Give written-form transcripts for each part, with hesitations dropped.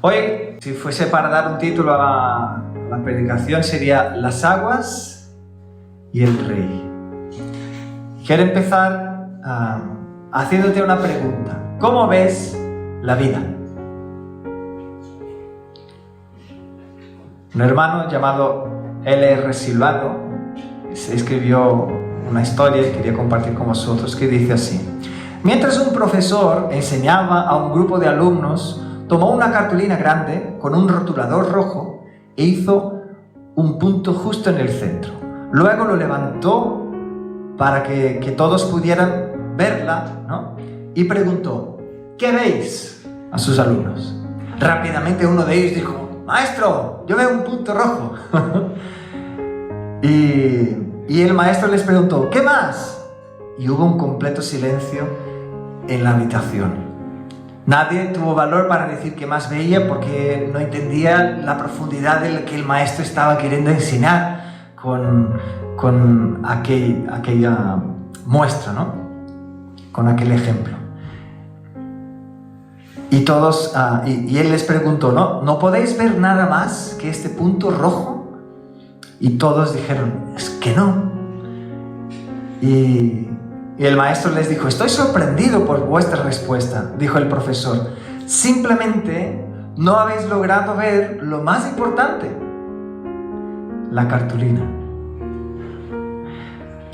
Hoy, si fuese para dar un título a la predicación, sería Las aguas y el rey. Quiero empezar haciéndote una pregunta. ¿Cómo ves la vida? Un hermano llamado L.R. Silvano se escribió una historia y quería compartir con vosotros que dice así: mientras un profesor enseñaba a un grupo de alumnos, tomó una cartulina grande con un rotulador rojo e hizo un punto justo en el centro. Luego lo levantó para que todos pudieran verla, ¿no? Y preguntó: ¿qué veis? A sus alumnos. Rápidamente uno de ellos dijo: maestro, yo veo un punto rojo. y el maestro les preguntó: ¿qué más? Y hubo un completo silencio en la habitación. Nadie tuvo valor para decir qué más veía porque no entendía la profundidad de lo que el maestro estaba queriendo enseñar con aquella muestra, ¿no? Con aquel ejemplo. Y todos, y él les preguntó: ¿no podéis ver nada más que este punto rojo? Y todos dijeron: es que no. Y el maestro les dijo: estoy sorprendido por vuestra respuesta. Dijo el profesor: simplemente no habéis logrado ver lo más importante, la cartulina.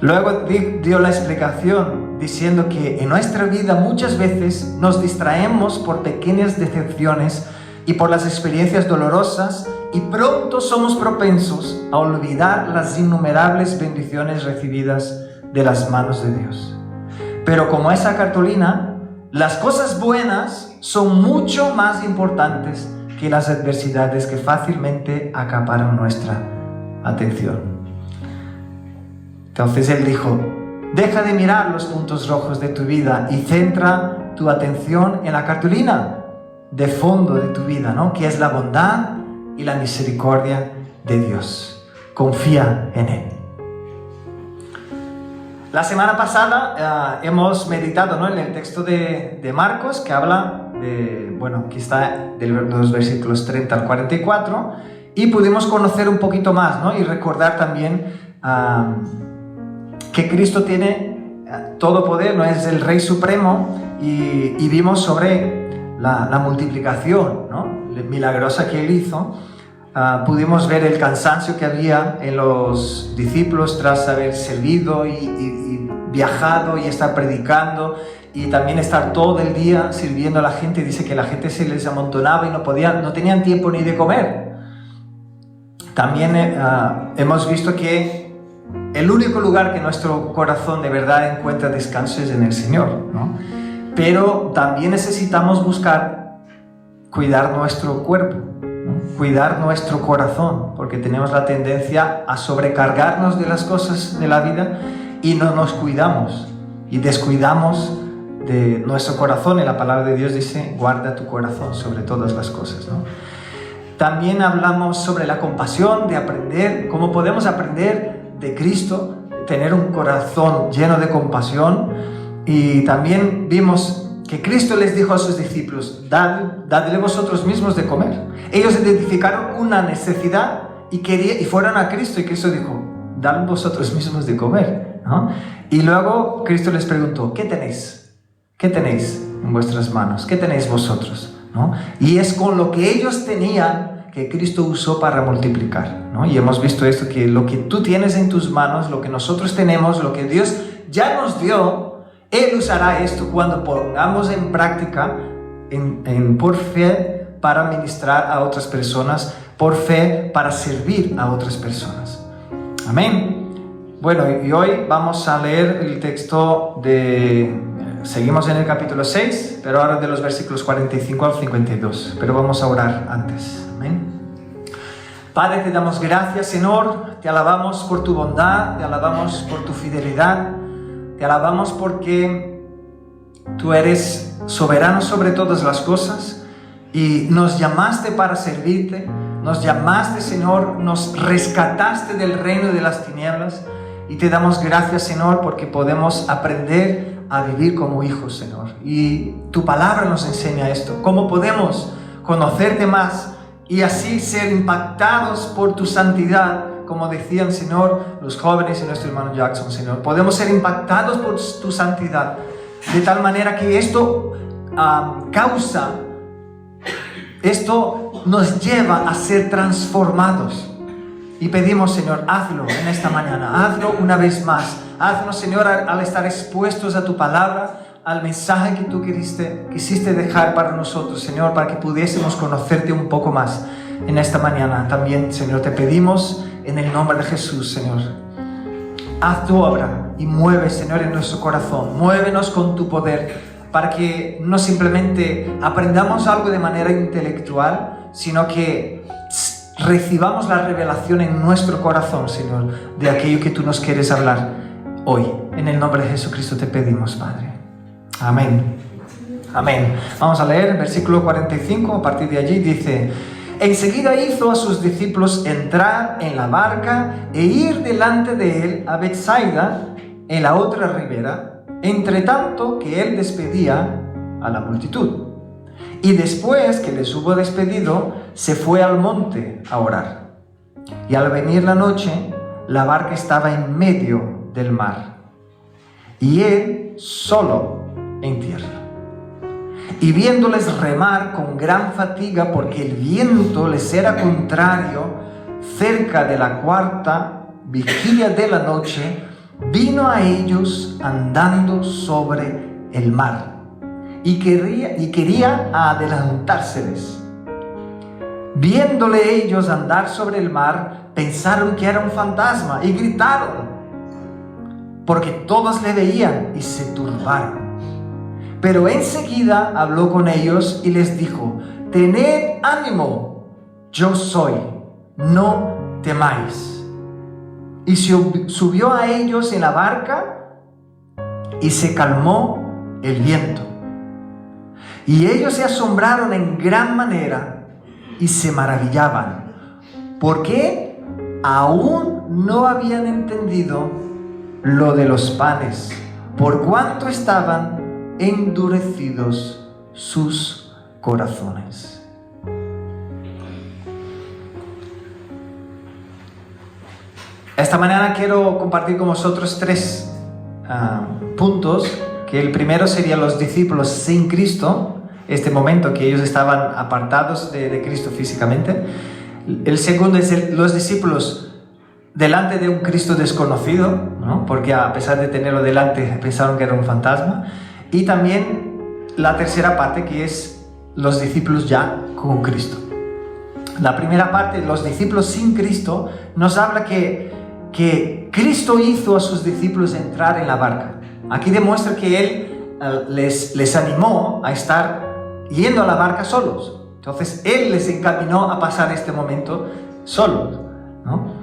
Luego dio la explicación diciendo que en nuestra vida muchas veces nos distraemos por pequeñas decepciones y por las experiencias dolorosas, y pronto somos propensos a olvidar las innumerables bendiciones recibidas de las manos de Dios. Pero como esa cartulina, las cosas buenas son mucho más importantes que las adversidades que fácilmente acaparan nuestra atención. Entonces él dijo: deja de mirar los puntos rojos de tu vida y centra tu atención en la cartulina de fondo de tu vida, ¿no? Que es la bondad y la misericordia de Dios. Confía en Él. La semana pasada hemos meditado, ¿no?, en el texto de Marcos, que habla que está de los versículos 30 al 44, y pudimos conocer un poquito más, ¿no? Y recordar también que Cristo tiene todo poder, ¿no? Es el Rey Supremo, y vimos sobre la multiplicación, ¿no?, milagrosa que Él hizo. Pudimos ver el cansancio que había en los discípulos tras haber servido y viajado y estar predicando, y también estar todo el día sirviendo a la gente. Dice que la gente se les amontonaba y no tenían tiempo ni de comer. También hemos visto que el único lugar que nuestro corazón de verdad encuentra descanso es en el Señor, ¿no? Pero también necesitamos buscar cuidar nuestro cuerpo, ¿no? Cuidar nuestro corazón, porque tenemos la tendencia a sobrecargarnos de las cosas de la vida y no nos cuidamos y descuidamos de nuestro corazón. Y la palabra de Dios dice: guarda tu corazón sobre todas las cosas, ¿no? También hablamos sobre la compasión, de aprender, cómo podemos aprender de Cristo, tener un corazón lleno de compasión. Y también vimos que Cristo les dijo a sus discípulos: dadle vosotros mismos de comer. Ellos identificaron una necesidad y fueron a Cristo, y Cristo dijo: dad vosotros mismos de comer, ¿no? Y luego Cristo les preguntó: ¿qué tenéis? ¿Qué tenéis en vuestras manos? ¿Qué tenéis vosotros? ¿No? Y es con lo que ellos tenían que Cristo usó para multiplicar, ¿no? Y hemos visto esto, que lo que tú tienes en tus manos, lo que nosotros tenemos, lo que Dios ya nos dio, Él usará esto cuando pongamos en práctica por fe para ministrar a otras personas, por fe para servir a otras personas. Amén. Bueno, y hoy vamos a leer el texto seguimos en el capítulo 6, pero ahora de los versículos 45 al 52. Pero vamos a orar antes. Amén. Padre, te damos gracias, Señor. Te alabamos por tu bondad, te alabamos por tu fidelidad. Te alabamos porque tú eres soberano sobre todas las cosas y nos llamaste para servirte. Nos llamaste, Señor, nos rescataste del reino de las tinieblas, y te damos gracias, Señor, porque podemos aprender a vivir como hijos, Señor. Y tu palabra nos enseña esto, cómo podemos conocerte más y así ser impactados por tu santidad, como decían, Señor, los jóvenes y nuestro hermano Jackson, Señor. Podemos ser impactados por tu santidad, de tal manera que esto esto nos lleva a ser transformados. Y pedimos, Señor, hazlo en esta mañana, hazlo una vez más. Haznos, Señor, al estar expuestos a tu palabra, al mensaje que tú quisiste dejar para nosotros, Señor, para que pudiésemos conocerte un poco más en esta mañana. También, Señor, te pedimos en el nombre de Jesús, Señor. Haz tu obra y mueve, Señor, en nuestro corazón. Muévenos con tu poder para que no simplemente aprendamos algo de manera intelectual, sino que recibamos la revelación en nuestro corazón, Señor, de aquello que tú nos quieres hablar hoy. En el nombre de Jesucristo te pedimos, Padre. Amén. Amén. Vamos a leer el versículo 45. A partir de allí dice: enseguida hizo a sus discípulos entrar en la barca e ir delante de él a Betsaida, en la otra ribera, entre tanto que él despedía a la multitud. Y después que les hubo despedido, se fue al monte a orar. Y al venir la noche, la barca estaba en medio del mar, y él solo en tierra. Y viéndoles remar con gran fatiga, porque el viento les era contrario, cerca de la cuarta vigilia de la noche, vino a ellos andando sobre el mar, y quería adelantárseles. Viéndole ellos andar sobre el mar, pensaron que era un fantasma y gritaron, porque todos le veían y se turbaron. Pero enseguida habló con ellos y les dijo: tened ánimo, yo soy, no temáis. Y subió a ellos en la barca y se calmó el viento. Y ellos se asombraron en gran manera y se maravillaban, porque aún no habían entendido lo de los panes, por cuanto estaban endurecidos sus corazones. Esta mañana quiero compartir con vosotros tres puntos, que el primero sería los discípulos sin Cristo, este momento que ellos estaban apartados de Cristo físicamente. El segundo es los discípulos delante de un Cristo desconocido, ¿no? Porque a pesar de tenerlo delante pensaron que era un fantasma. Y también la tercera parte, que es los discípulos ya con Cristo. La primera parte, los discípulos sin Cristo, nos habla que Cristo hizo a sus discípulos entrar en la barca. Aquí demuestra que Él les animó a estar yendo a la barca solos. Entonces Él les encaminó a pasar este momento solos, ¿no?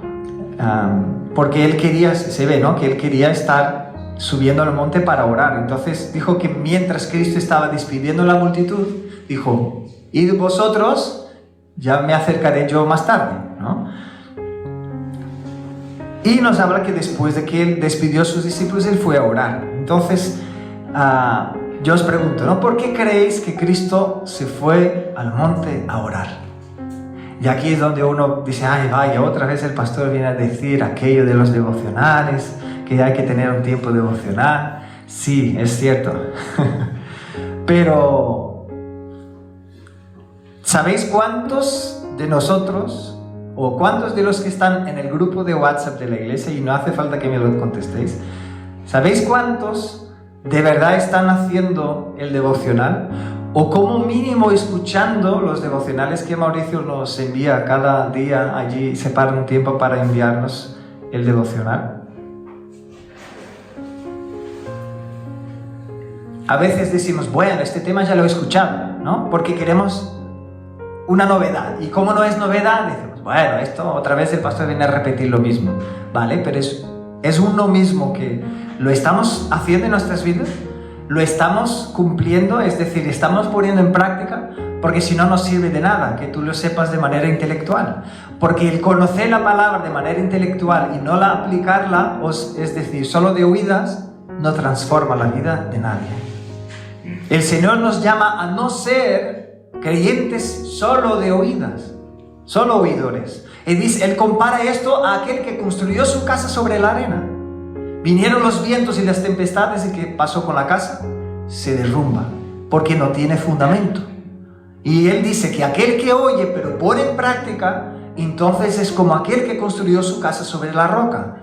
Porque Él quería, se ve, ¿no?, que Él quería estar subiendo al monte para orar. Entonces dijo que mientras Cristo estaba despidiendo a la multitud, dijo: id vosotros, ya me acercaré yo más tarde, ¿no? Y nos habla que después de que Él despidió a sus discípulos, Él fue a orar. Entonces, yo os pregunto, ¿no?, ¿por qué creéis que Cristo se fue al monte a orar? Y aquí es donde uno dice: ay, vaya, otra vez el pastor viene a decir aquello de los devocionales, que hay que tener un tiempo devocional. Sí, es cierto. Pero, ¿sabéis cuántos de nosotros, o cuántos de los que están en el grupo de WhatsApp de la iglesia, y no hace falta que me lo contestéis, ¿sabéis cuántos de verdad están haciendo el devocional? O como mínimo escuchando los devocionales que Mauricio nos envía cada día. Allí separa un tiempo para enviarnos el devocional. A veces decimos: bueno, este tema ya lo he escuchado, ¿no? Porque queremos una novedad. Y como no es novedad, decimos: bueno, esto otra vez el pastor viene a repetir lo mismo. Vale, pero es uno mismo que lo estamos haciendo en nuestras vidas. Lo estamos cumpliendo, es decir, estamos poniendo en práctica, porque si no, no sirve de nada que tú lo sepas de manera intelectual. Porque el conocer la palabra de manera intelectual y no la aplicarla, es decir, solo de oídas, no transforma la vida de nadie. El Señor nos llama a no ser creyentes solo de oídas, solo oidores. Él compara esto a aquel que construyó su casa sobre la arena. Vinieron los vientos y las tempestades, ¿y qué pasó con la casa? Se derrumba, porque no tiene fundamento. Y él dice que aquel que oye pero pone en práctica, entonces es como aquel que construyó su casa sobre la roca.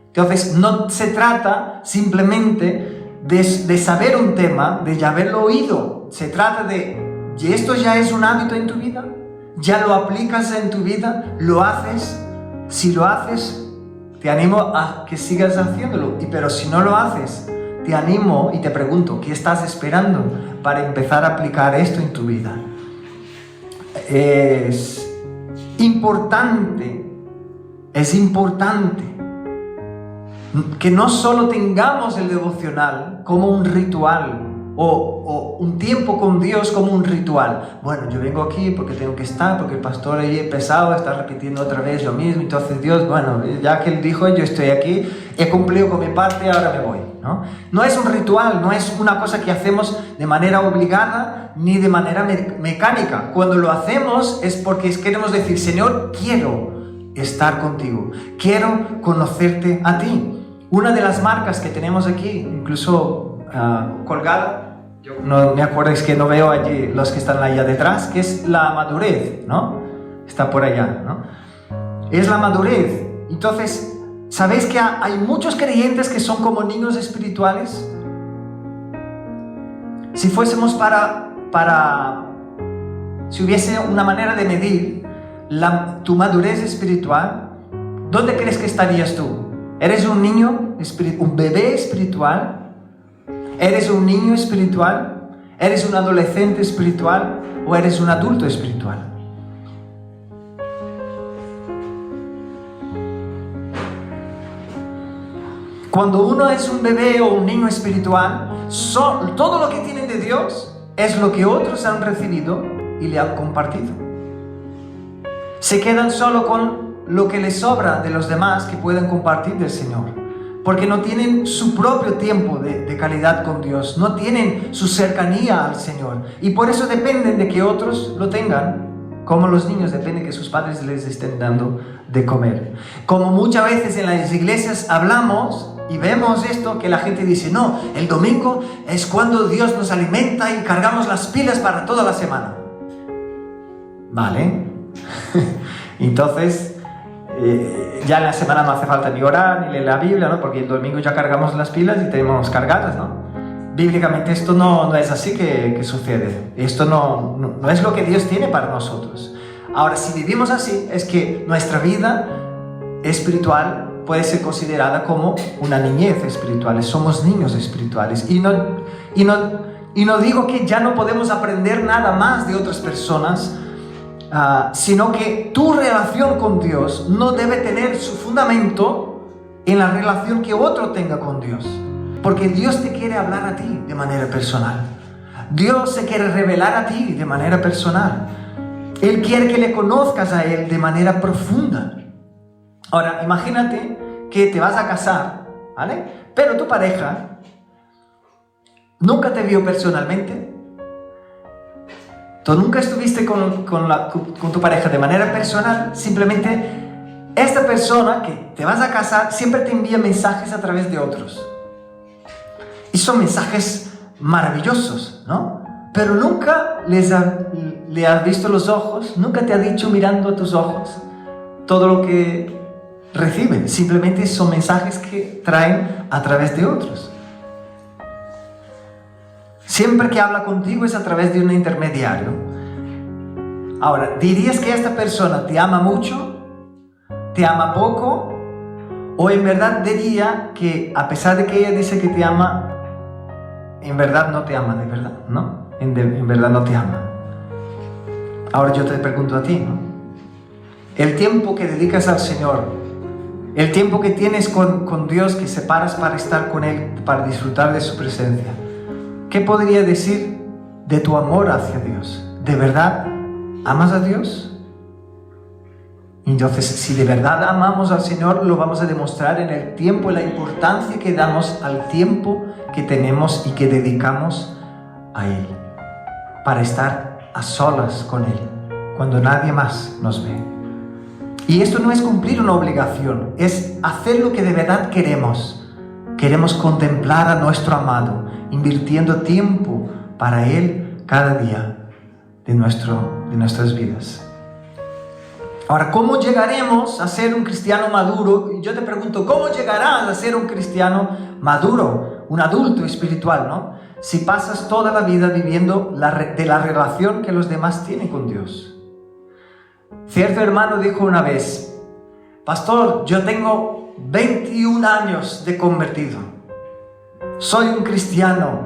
Entonces no se trata simplemente de saber un tema, de ya haberlo oído. Se trata de, ¿y esto ya es un hábito en tu vida? ¿Ya lo aplicas en tu vida? ¿Lo haces? Si lo haces, te animo a que sigas haciéndolo. Pero si no lo haces, te animo y te pregunto, ¿qué estás esperando para empezar a aplicar esto en tu vida? Es importante que no solo tengamos el devocional como un ritual o un tiempo con Dios como un ritual. Bueno, yo vengo aquí porque tengo que estar, porque el pastor ahí es pesado, está repitiendo otra vez lo mismo, entonces Dios, bueno, ya que Él dijo, yo estoy aquí, he cumplido con mi parte, ahora me voy, ¿no? No es un ritual, no es una cosa que hacemos de manera obligada ni de manera mecánica. Cuando lo hacemos es porque queremos decir, Señor, quiero estar contigo, quiero conocerte a ti. Una de las marcas que tenemos aquí, incluso colgada, yo no me acuerdo, es que no veo allí los que están allá detrás, que es la madurez, ¿no? Está por allá, ¿no? Es la madurez. Entonces, ¿sabéis que hay muchos creyentes que son como niños espirituales? Si fuésemos si hubiese una manera de medir tu madurez espiritual, ¿dónde crees que estarías tú? ¿Eres un niño, un bebé espiritual? ¿Eres un niño espiritual? ¿Eres un adolescente espiritual? ¿O eres un adulto espiritual? Cuando uno es un bebé o un niño espiritual, todo lo que tienen de Dios es lo que otros han recibido y le han compartido. Se quedan solo con lo que les sobra de los demás que pueden compartir del Señor. Porque no tienen su propio tiempo de calidad con Dios, no tienen su cercanía al Señor. Y por eso dependen de que otros lo tengan, como los niños dependen que sus padres les estén dando de comer. Como muchas veces en las iglesias hablamos y vemos esto, que la gente dice, no, el domingo es cuando Dios nos alimenta y cargamos las pilas para toda la semana. Vale. Entonces, ya en la semana no hace falta ni orar, ni leer la Biblia, ¿no? Porque el domingo ya cargamos las pilas y tenemos cargadas, ¿no? Bíblicamente esto no es así que sucede. Esto no es lo que Dios tiene para nosotros. Ahora, si vivimos así, es que nuestra vida espiritual puede ser considerada como una niñez espiritual. Somos niños espirituales. Y no digo que ya no podemos aprender nada más de otras personas, sino que tu relación con Dios no debe tener su fundamento en la relación que otro tenga con Dios, porque Dios te quiere hablar a ti de manera personal. Dios se quiere revelar a ti de manera personal. Él quiere que le conozcas a Él de manera profunda. Ahora, imagínate que te vas a casar, ¿vale? Pero tu pareja nunca te vio personalmente. Tú nunca estuviste con tu pareja de manera personal. Simplemente esta persona que te vas a casar siempre te envía mensajes a través de otros. Y son mensajes maravillosos, ¿no? Pero nunca le has visto los ojos, nunca te ha dicho mirando a tus ojos todo lo que recibe. Simplemente son mensajes que traen a través de otros. Siempre que habla contigo es a través de un intermediario. Ahora, ¿dirías que esta persona te ama mucho? ¿Te ama poco? ¿O en verdad diría que a pesar de que ella dice que te ama, en verdad no te ama de verdad, ¿no? En verdad no te ama. Ahora yo te pregunto a ti, ¿no? El tiempo que dedicas al Señor, el tiempo que tienes con Dios, que separas para estar con Él, para disfrutar de su presencia, ¿qué podría decir de tu amor hacia Dios? ¿De verdad amas a Dios? Entonces, si de verdad amamos al Señor, lo vamos a demostrar en el tiempo y la importancia que damos al tiempo que tenemos y que dedicamos a Él, para estar a solas con Él, cuando nadie más nos ve. Y esto no es cumplir una obligación, es hacer lo que de verdad queremos. Queremos contemplar a nuestro amado, invirtiendo tiempo para Él cada día de nuestras vidas. Ahora, ¿cómo llegaremos a ser un cristiano maduro? Y yo te pregunto, ¿cómo llegarás a ser un cristiano maduro, un adulto espiritual, ¿no? Si pasas toda la vida viviendo de la relación que los demás tienen con Dios. Cierto hermano dijo una vez: pastor, yo tengo 21 años de convertido. Soy un cristiano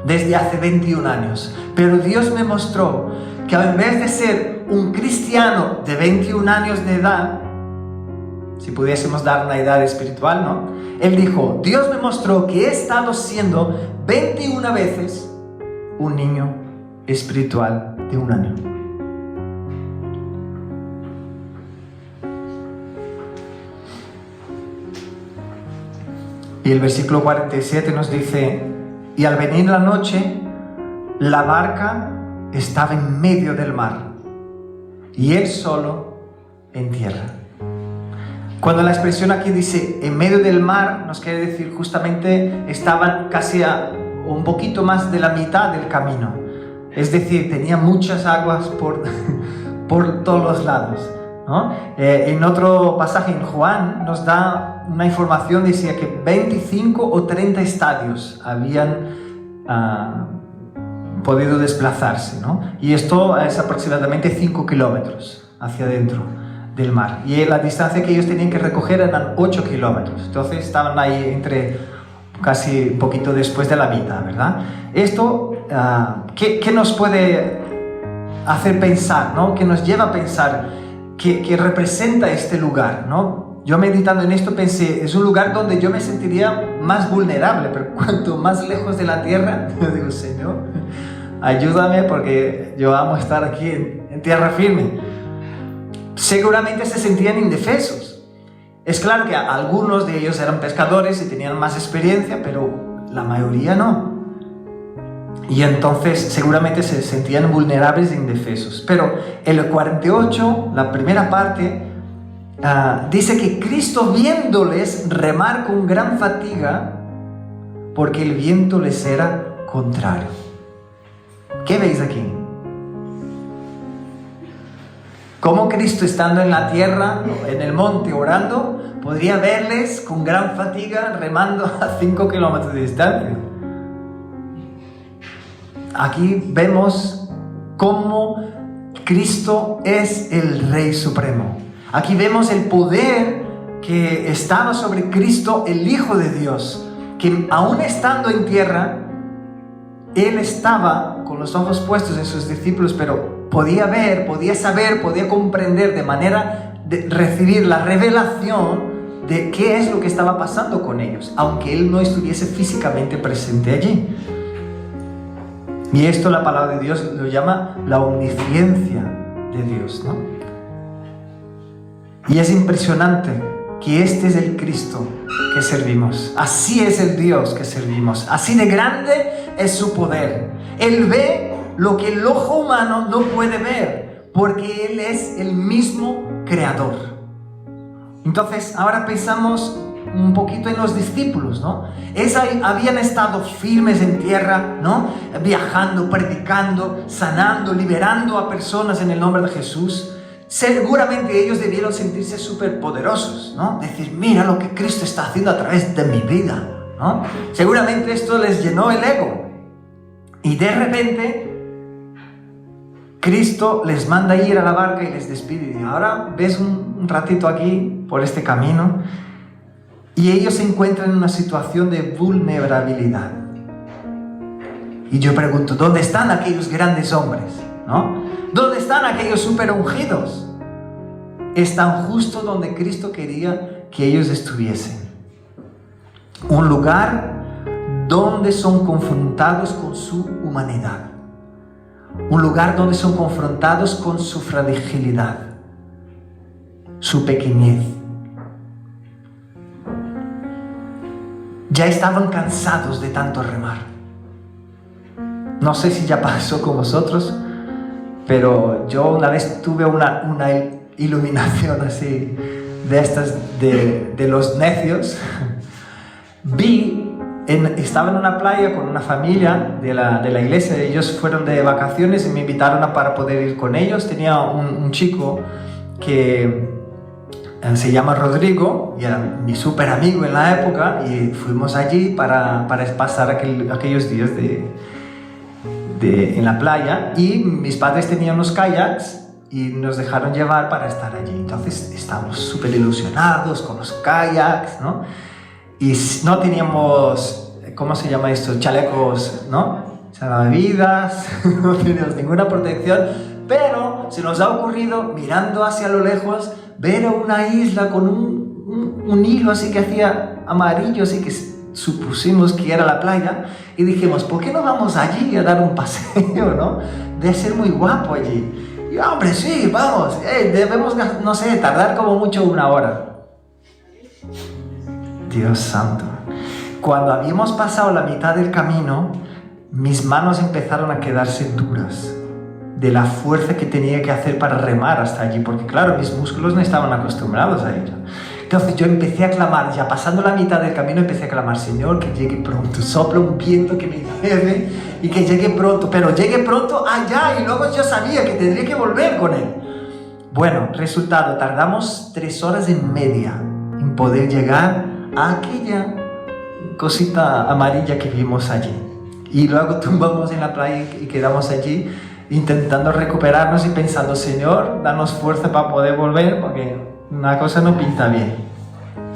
desde hace 21 años, pero Dios me mostró que en vez de ser un cristiano de 21 años de edad, si pudiésemos dar una edad espiritual, ¿no? Él dijo: Dios me mostró que he estado siendo 21 veces un niño espiritual de 1 año. Y el versículo 47 nos dice: y al venir la noche, la barca estaba en medio del mar, y él solo en tierra. Cuando la expresión aquí dice en medio del mar, nos quiere decir justamente estaban casi a un poquito más de la mitad del camino. Es decir, tenía muchas aguas por todos los lados, ¿no? En otro pasaje en Juan nos da una información, decía que 25 o 30 estadios habían podido desplazarse, ¿no? Y esto es aproximadamente 5 kilómetros hacia adentro del mar. Y la distancia que ellos tenían que recoger eran 8 kilómetros. Entonces estaban ahí entre casi un poquito después de la mitad, ¿verdad? Esto, ¿qué nos puede hacer pensar, ¿no? ¿Qué nos lleva a pensar que representa este lugar, ¿no? Yo meditando en esto pensé, es un lugar donde yo me sentiría más vulnerable, pero cuanto más lejos de la tierra, yo digo: Señor, ayúdame, porque yo amo estar aquí en tierra firme. Seguramente se sentían indefensos. Es claro que algunos de ellos eran pescadores y tenían más experiencia, pero la mayoría no. Y entonces seguramente se sentían vulnerables e indefensos. Pero el 48, la primera parte, dice que Cristo, viéndoles remar con gran fatiga, porque el viento les era contrario. ¿Qué veis aquí? ¿Cómo Cristo, estando en la tierra, en el monte, orando, podría verles con gran fatiga remando a 5 kilómetros de distancia? Aquí vemos cómo Cristo es el Rey Supremo. Aquí vemos el poder que estaba sobre Cristo, el Hijo de Dios, que aún estando en tierra, Él estaba con los ojos puestos en sus discípulos, pero podía ver, podía saber, podía comprender de manera de recibir la revelación de qué es lo que estaba pasando con ellos, aunque Él no estuviese físicamente presente allí. Y esto la palabra de Dios lo llama la omnisciencia de Dios, ¿no? Y es impresionante que este es el Cristo que servimos. Así es el Dios que servimos. Así de grande es su poder. Él ve lo que el ojo humano no puede ver, porque Él es el mismo creador. Entonces, ahora pensamos un poquito en los discípulos, ¿no? Habían estado firmes en tierra, ¿no? Viajando, predicando, sanando, liberando a personas en el nombre de Jesús. Seguramente ellos debieron sentirse súper poderosos, ¿no? Decir: mira lo que Cristo está haciendo a través de mi vida, ¿no? Seguramente esto les llenó el ego. Y de repente Cristo les manda ir a la barca y les despide. Y ahora ves un ratito aquí por este camino, y ellos se encuentran en una situación de vulnerabilidad. Y yo pregunto: ¿dónde están aquellos grandes hombres, ¿no? ¿Dónde están aquellos super ungidos? Están justo donde Cristo quería que ellos estuviesen. Un lugar donde son confrontados con su humanidad. Un lugar donde son confrontados con su fragilidad, su pequeñez. Ya estaban cansados de tanto remar. No sé si ya pasó con vosotros, pero yo una vez tuve una iluminación así, de estas, de los necios. Estaba en una playa con una familia de la iglesia, ellos fueron de vacaciones y me invitaron para poder ir con ellos. Tenía un chico que se llama Rodrigo y era mi súper amigo en la época, y fuimos allí para pasar aquellos días en la playa, y mis padres tenían unos kayaks y nos dejaron llevar para estar allí. Entonces estábamos súper ilusionados con los kayaks, ¿no? Y no teníamos, ¿cómo se llama esto? Chalecos, ¿no? Salvavidas, no teníamos ninguna protección, pero se nos ha ocurrido, mirando hacia lo lejos, ver una isla con un hilo así que hacía amarillo, así que supusimos que era la playa, y dijimos, ¿por qué no vamos allí a dar un paseo, no? Debe ser muy guapo allí. Y hombre, sí, vamos, debemos, no sé, tardar como mucho 1 hora. Dios santo. Cuando habíamos pasado la mitad del camino, mis manos empezaron a quedarse duras de la fuerza que tenía que hacer para remar hasta allí, porque claro, mis músculos no estaban acostumbrados a ello. Entonces yo empecé a clamar, ya pasando la mitad del camino empecé a clamar, Señor, que llegue pronto, sopla un viento que me lleve y que llegue pronto, pero llegue pronto allá, y luego yo sabía que tendría que volver con él. Bueno, resultado, tardamos 3 horas y media en poder llegar a aquella cosita amarilla que vimos allí, y luego tumbamos en la playa y quedamos allí intentando recuperarnos y pensando, Señor, danos fuerza para poder volver, porque una cosa no pinta bien.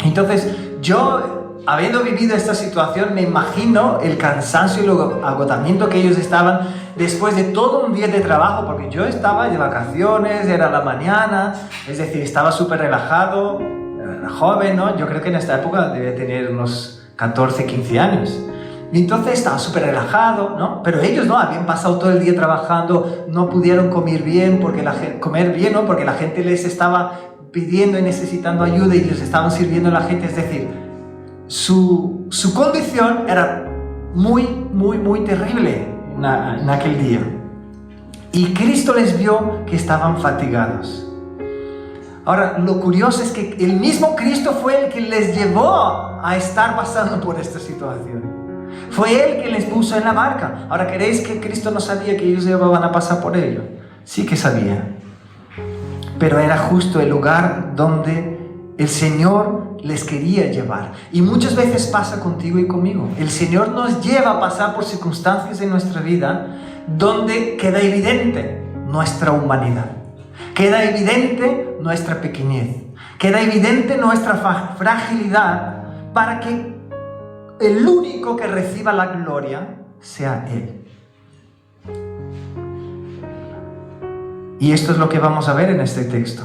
Entonces yo, habiendo vivido esta situación, me imagino el cansancio y el agotamiento que ellos estaban después de todo un día de trabajo, porque yo estaba de vacaciones, era la mañana, es decir, estaba súper relajado, era joven, ¿no? Yo creo que en esta época debía tener unos 14, 15 años. Y entonces estaba súper relajado, ¿no? Pero ellos no, habían pasado todo el día trabajando, no pudieron comer bien, porque la gente les estaba pidiendo y necesitando ayuda y les estaban sirviendo a la gente. Es decir, su condición era muy, muy, muy terrible en aquel día. Y Cristo les vio que estaban fatigados. Ahora, lo curioso es que el mismo Cristo fue el que les llevó a estar pasando por esta situación. Fue Él que les puso en la barca. Ahora, ¿creéis que Cristo no sabía que ellos iban a pasar por ello? Sí que sabía. Pero era justo el lugar donde el Señor les quería llevar. Y muchas veces pasa contigo y conmigo. El Señor nos lleva a pasar por circunstancias en nuestra vida donde queda evidente nuestra humanidad. Queda evidente nuestra pequeñez. Queda evidente nuestra fragilidad, para que el único que reciba la gloria sea Él. Y esto es lo que vamos a ver en este texto.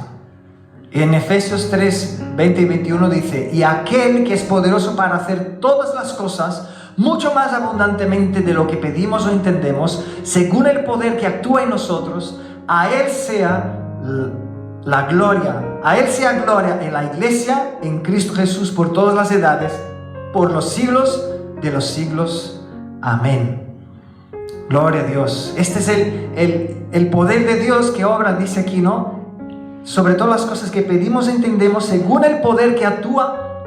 En Efesios 3, 20 y 21 dice, y aquel que es poderoso para hacer todas las cosas mucho más abundantemente de lo que pedimos o entendemos, según el poder que actúa en nosotros, a Él sea la gloria, a Él sea gloria en la iglesia, en Cristo Jesús, por todas las edades, por los siglos de los siglos. Amén. Gloria a Dios. Este es el poder de Dios que obra, dice aquí, ¿no? Sobre todas las cosas que pedimos y entendemos, según el poder que actúa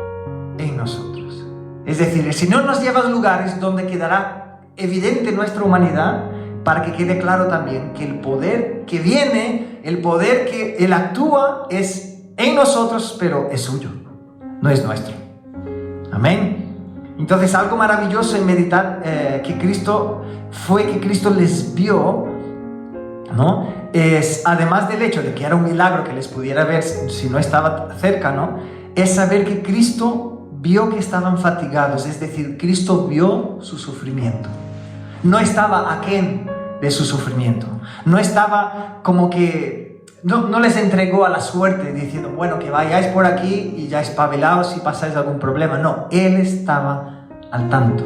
en nosotros. Es decir, el Señor nos lleva a lugares donde quedará evidente nuestra humanidad, para que quede claro también que el poder que viene, el poder que Él actúa, es en nosotros, pero es suyo, no es nuestro. Amén. Entonces, algo maravilloso en meditar que Cristo les vio, ¿no? Es, además del hecho de que era un milagro que les pudiera ver si no estaba cerca, ¿no? Es saber que Cristo vio que estaban fatigados, es decir, Cristo vio su sufrimiento. No estaba aquén de su sufrimiento. No estaba como que... No les entregó a la suerte diciendo, bueno, que vayáis por aquí y ya espabilaos si pasáis algún problema. No, Él estaba al tanto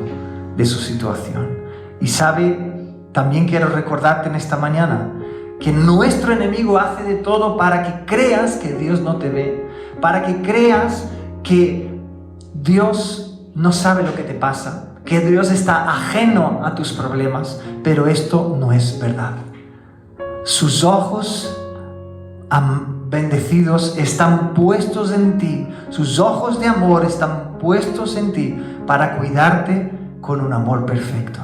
de su situación. Y sabe, también quiero recordarte en esta mañana, que nuestro enemigo hace de todo para que creas que Dios no te ve, para que creas que Dios no sabe lo que te pasa, que Dios está ajeno a tus problemas, pero esto no es verdad. sus ojos bendecidos están puestos en ti, sus ojos de amor están puestos en ti para cuidarte con un amor perfecto.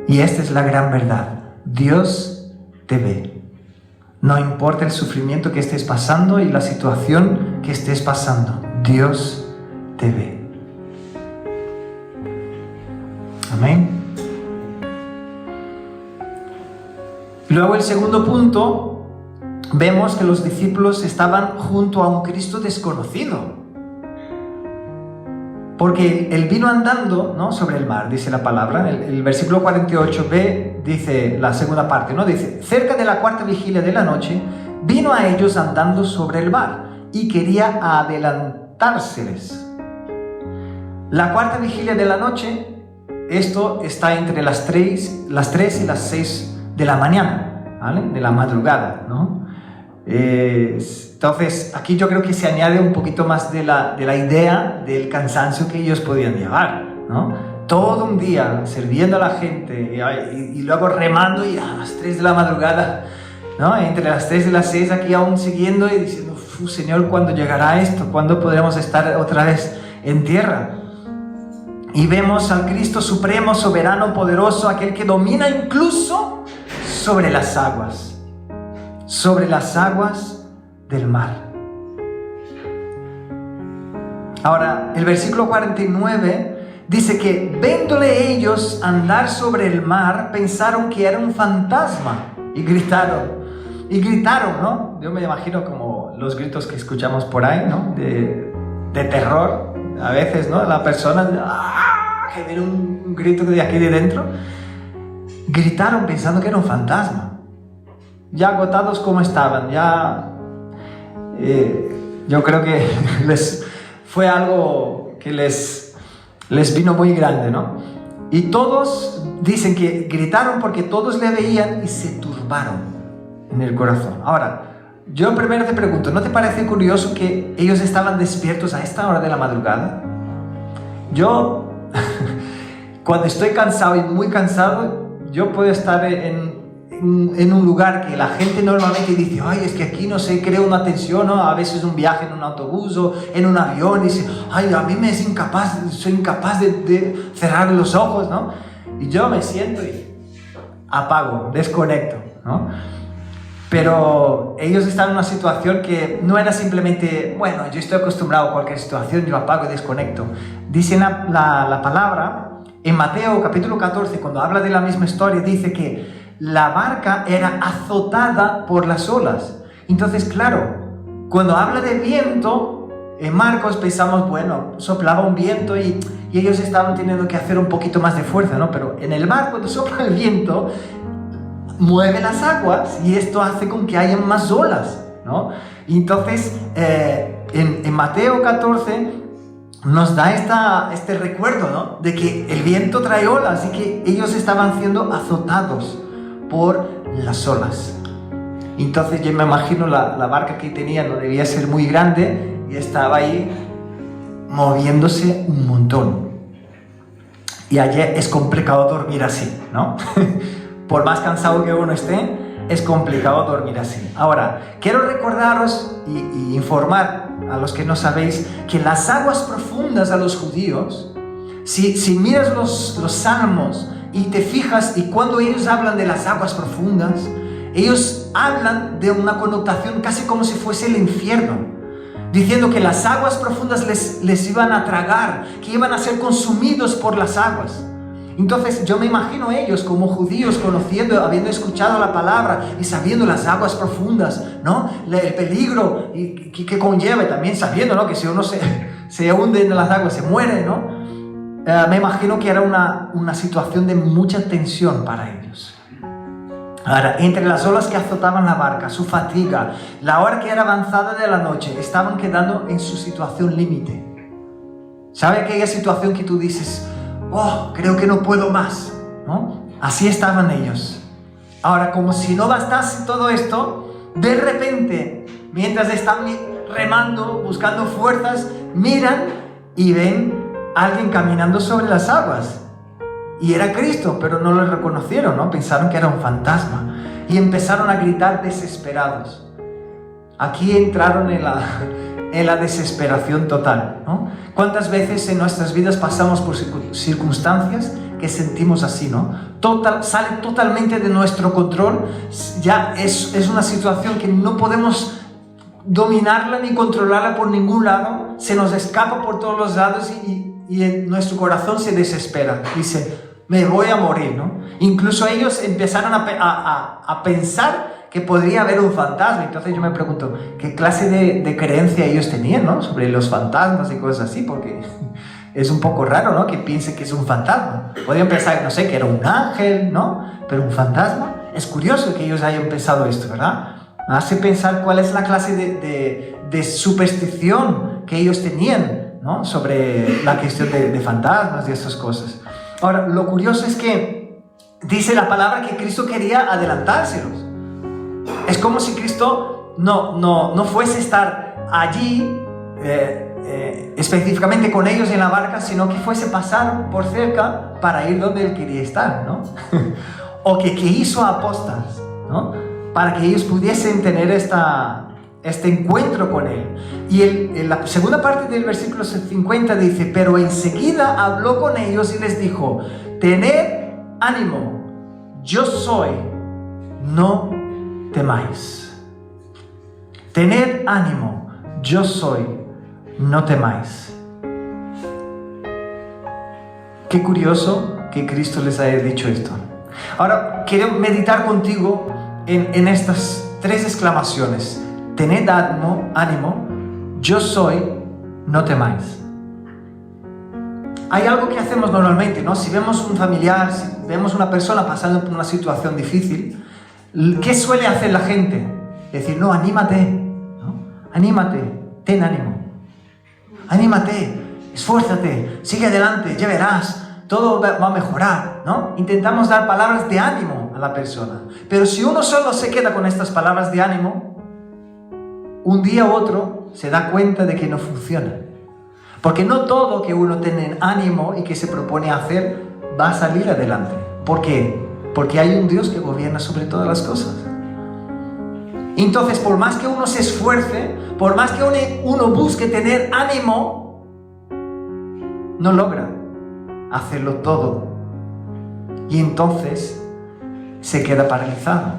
Y esta es la gran verdad. Dios te ve. No importa el sufrimiento que estés pasando y la situación que estés pasando, Dios te ve. Amén. Luego el segundo punto, vemos que los discípulos estaban junto a un Cristo desconocido. Porque Él vino andando, ¿no?, sobre el mar, dice la palabra. El versículo 48b dice la segunda parte, ¿no? Dice, cerca de la cuarta vigilia de la noche, vino a ellos andando sobre el mar y quería adelantárseles. La cuarta vigilia de la noche, esto está entre las 3 y las 6 de la mañana, ¿vale? De la madrugada, ¿no? Entonces, aquí yo creo que se añade un poquito más de la idea del cansancio que ellos podían llevar, ¿no? Todo un día sirviendo a la gente y luego remando y a las 3 de la madrugada, ¿no? Entre las 3 y las 6 aquí aún siguiendo y diciendo, Señor, ¿cuándo llegará esto? ¿Cuándo podremos estar otra vez en tierra? Y vemos al Cristo supremo, soberano, poderoso, aquel que domina incluso sobre las aguas del mar. Ahora, el versículo 49 dice que, viéndole ellos andar sobre el mar, pensaron que era un fantasma y gritaron, ¿no? Yo me imagino como los gritos que escuchamos por ahí, ¿no? De terror, a veces, ¿no? La persona, que viene un grito de aquí de dentro. Gritaron pensando que era un fantasma. Ya agotados como estaban, yo creo que fue algo que les vino muy grande, ¿no? Y todos dicen que gritaron porque todos le veían y se turbaron en el corazón. Ahora, yo primero te pregunto, ¿no te parece curioso que ellos estaban despiertos a esta hora de la madrugada? Yo, cuando estoy cansado y muy cansado, yo puedo estar en un lugar que la gente normalmente dice, ay, es que aquí no sé, crea una tensión, ¿no? A veces un viaje en un autobús o en un avión y dice, ay, a mí soy incapaz de cerrar los ojos, ¿no? Y yo me siento y apago, desconecto, ¿no? Pero ellos están en una situación que no era simplemente, bueno, yo estoy acostumbrado a cualquier situación, yo apago y desconecto. Dice la palabra, en Mateo capítulo 14, cuando habla de la misma historia, dice que la barca era azotada por las olas. Entonces, claro, cuando habla de viento, en Marcos pensamos, bueno, soplaba un viento y ellos estaban teniendo que hacer un poquito más de fuerza, ¿no? Pero en el mar, cuando sopla el viento, mueve las aguas y esto hace con que haya más olas, ¿no? Y entonces, en Mateo 14 nos da este recuerdo, ¿no? De que el viento trae olas y que ellos estaban siendo azotados por las olas. Entonces yo me imagino la barca que tenían no debía ser muy grande y estaba ahí moviéndose un montón. Y allí es complicado dormir así, ¿no? Por más cansado que uno esté, es complicado dormir así. Ahora, quiero recordaros y informar a los que no sabéis que las aguas profundas a los judíos, si miras los salmos y te fijas, y cuando ellos hablan de las aguas profundas, ellos hablan de una connotación casi como si fuese el infierno, diciendo que las aguas profundas les iban a tragar, que iban a ser consumidos por las aguas. Entonces yo me imagino ellos como judíos, conociendo, habiendo escuchado la palabra y sabiendo las aguas profundas, ¿no? El peligro que conlleva, y también sabiendo, ¿no?, que si uno se hunde en las aguas se muere, ¿no? Me imagino que era una situación de mucha tensión para ellos. Ahora, entre las olas que azotaban la barca, su fatiga, la hora que era avanzada de la noche, estaban quedando en su situación límite. ¿Sabe aquella situación que tú dices, oh, creo que no puedo más, ¿no? Así estaban ellos. Ahora, como si no bastase todo esto, de repente, mientras están remando, buscando fuerzas, miran y ven a alguien caminando sobre las aguas. y era Cristo, pero no lo reconocieron, ¿no? Pensaron que era un fantasma y empezaron a gritar desesperados. Aquí entraron en la desesperación total, ¿no? ¿Cuántas veces en nuestras vidas pasamos por circunstancias que sentimos así, ¿no? Sale totalmente de nuestro control, ya es una situación que no podemos dominarla ni controlarla por ningún lado, se nos escapa por todos los lados y en nuestro corazón se desespera, dice, me voy a morir, ¿no? Incluso ellos empezaron a pensar que podría haber un fantasma. Entonces yo me pregunto, ¿qué clase de creencia ellos tenían, ¿no? Sobre los fantasmas y cosas así, porque es un poco raro, ¿no? Que piense que es un fantasma. Podrían pensar, no sé, que era un ángel, ¿no? Pero un fantasma. Es curioso que ellos hayan pensado esto, ¿verdad? Me hace pensar cuál es la clase de superstición que ellos tenían, ¿no? Sobre la cuestión de fantasmas y estas cosas. Ahora, lo curioso es que dice la palabra que Cristo quería adelantárselos. Es como si Cristo no fuese a estar allí específicamente con ellos en la barca, sino que fuese a pasar por cerca para ir donde Él quería estar, ¿no? O que hizo apostas, ¿no? Para que ellos pudiesen tener este encuentro con Él. Y en la segunda parte del versículo 50 dice, pero enseguida habló con ellos y les dijo, tened ánimo, yo soy, no temáis. Tened ánimo, yo soy, no temáis. Qué curioso que Cristo les haya dicho esto. Ahora quiero meditar contigo en estas tres exclamaciones. Tened ánimo, yo soy, no temáis. Hay algo que hacemos normalmente, ¿no? Si vemos un familiar, si vemos una persona pasando por una situación difícil, ¿qué suele hacer la gente? Decir, no, anímate, ¿no? Anímate, ten ánimo. Anímate, esfuérzate, sigue adelante, ya verás, todo va a mejorar, ¿no? Intentamos dar palabras de ánimo a la persona. Pero si uno solo se queda con estas palabras de ánimo, un día u otro se da cuenta de que no funciona. Porque no todo que uno tiene ánimo y que se propone hacer va a salir adelante. ¿Por qué? Porque hay un Dios que gobierna sobre todas las cosas. Entonces, por más que uno se esfuerce, por más que uno busque tener ánimo, no logra hacerlo todo. Y entonces se queda paralizado.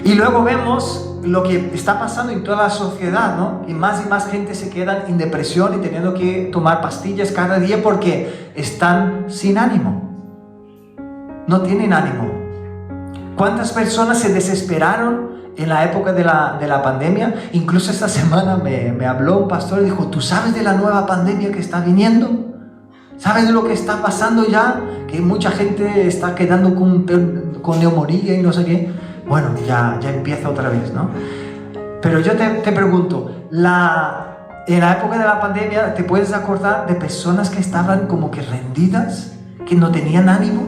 Y luego vemos lo que está pasando en toda la sociedad, ¿no? Y más gente se quedan en depresión y teniendo que tomar pastillas cada día porque están sin ánimo. No tienen ánimo. ¿Cuántas personas se desesperaron en la época de la pandemia? Incluso esta semana me habló un pastor y dijo, ¿tú sabes de la nueva pandemia que está viniendo? ¿Sabes de lo que está pasando ya? Que mucha gente está quedando con neumonía y no sé qué. Bueno, ya empieza otra vez, ¿no? Pero yo te pregunto, en la época de la pandemia, ¿te puedes acordar de personas que estaban como que rendidas, que no tenían ánimo,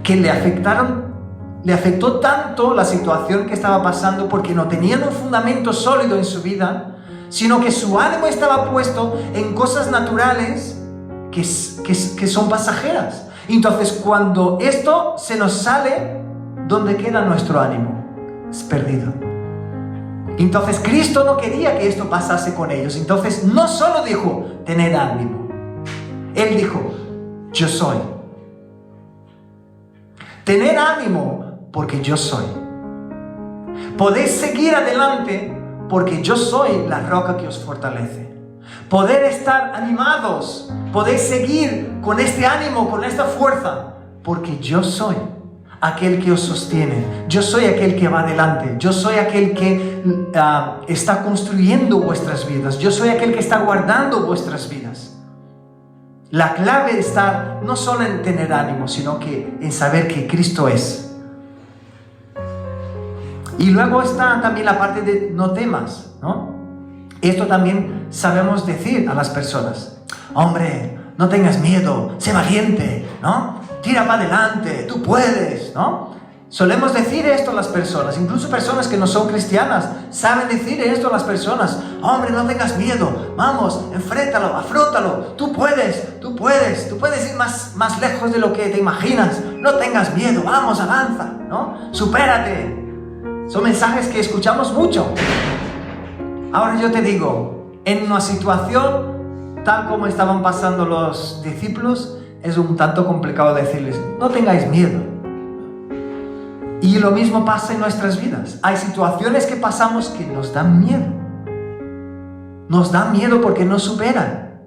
que le afectó tanto la situación que estaba pasando porque no tenían un fundamento sólido en su vida, sino que su ánimo estaba puesto en cosas naturales que son pasajeras? Entonces, cuando esto se nos sale, ¿dónde queda nuestro ánimo? Es perdido. Entonces Cristo no quería que esto pasase con ellos. Entonces no solo dijo, tened ánimo. Él dijo, yo soy. Tened ánimo porque yo soy. Podéis seguir adelante porque yo soy la roca que os fortalece. Poder estar animados, podéis seguir con este ánimo, con esta fuerza, porque yo soy aquel que os sostiene, yo soy aquel que va adelante, yo soy aquel que está construyendo vuestras vidas, yo soy aquel que está guardando vuestras vidas. La clave está no solo en tener ánimo, sino que en saber que Cristo es. Y luego está también la parte de no temas, ¿no? Esto también sabemos decir a las personas, hombre, no tengas miedo, sé valiente, ¿no? Tira para adelante, tú puedes, ¿no? Solemos decir esto a las personas, incluso personas que no son cristianas, saben decir esto a las personas. Hombre, no tengas miedo, vamos, enfréntalo, afróntalo, tú puedes ir más lejos de lo que te imaginas, no tengas miedo, vamos, avanza, ¿no? Supérate. Son mensajes que escuchamos mucho. Ahora yo te digo, en una situación tal como estaban pasando los discípulos, es un tanto complicado decirles, no tengáis miedo. Y lo mismo pasa en nuestras vidas. Hay situaciones que pasamos que nos dan miedo. Nos dan miedo porque no superan.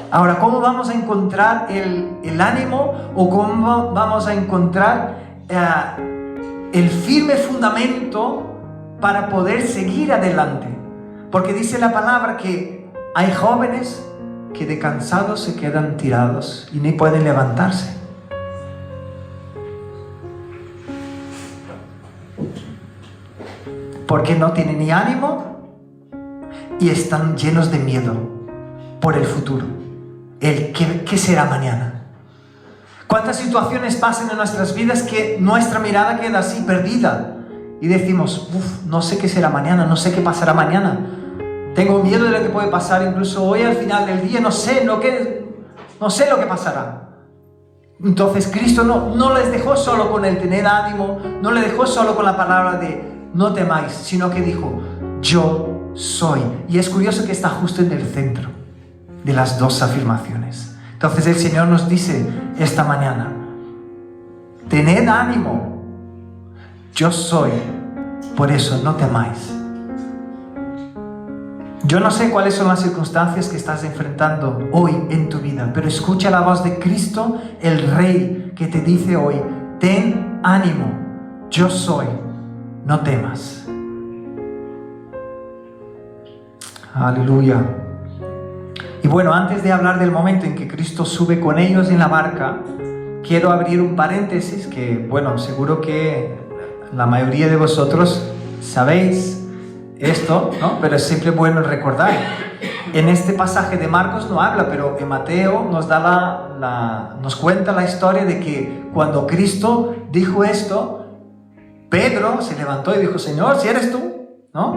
Ahora, ¿cómo vamos a encontrar el ánimo o cómo vamos a encontrar el firme fundamento para poder seguir adelante? Porque dice la palabra que hay jóvenes que de cansados se quedan tirados y ni pueden levantarse. Porque no tienen ni ánimo y están llenos de miedo por el futuro. ¿Qué será mañana? ¿Cuántas situaciones pasan en nuestras vidas que nuestra mirada queda así perdida? Y decimos, no sé qué será mañana, no sé qué pasará mañana. Tengo miedo de lo que puede pasar, incluso hoy al final del día, no sé lo que pasará. Entonces Cristo no les dejó solo con el tener ánimo, no les dejó solo con la palabra de no temáis, sino que dijo, yo soy. Y es curioso que está justo en el centro de las dos afirmaciones. Entonces el Señor nos dice esta mañana, tened ánimo, yo soy, por eso no temáis. Yo no sé cuáles son las circunstancias que estás enfrentando hoy en tu vida, pero escucha la voz de Cristo, el Rey, que te dice hoy, ten ánimo, yo soy. No temas. Aleluya. Y bueno, antes de hablar del momento en que Cristo sube con ellos en la barca, quiero abrir un paréntesis que, bueno, seguro que la mayoría de vosotros sabéis esto, ¿no? Pero es siempre bueno recordar. En este pasaje de Marcos no habla, pero en Mateo nos cuenta la historia de que cuando Cristo dijo esto, Pedro se levantó y dijo, Señor, si eres tú, ¿no?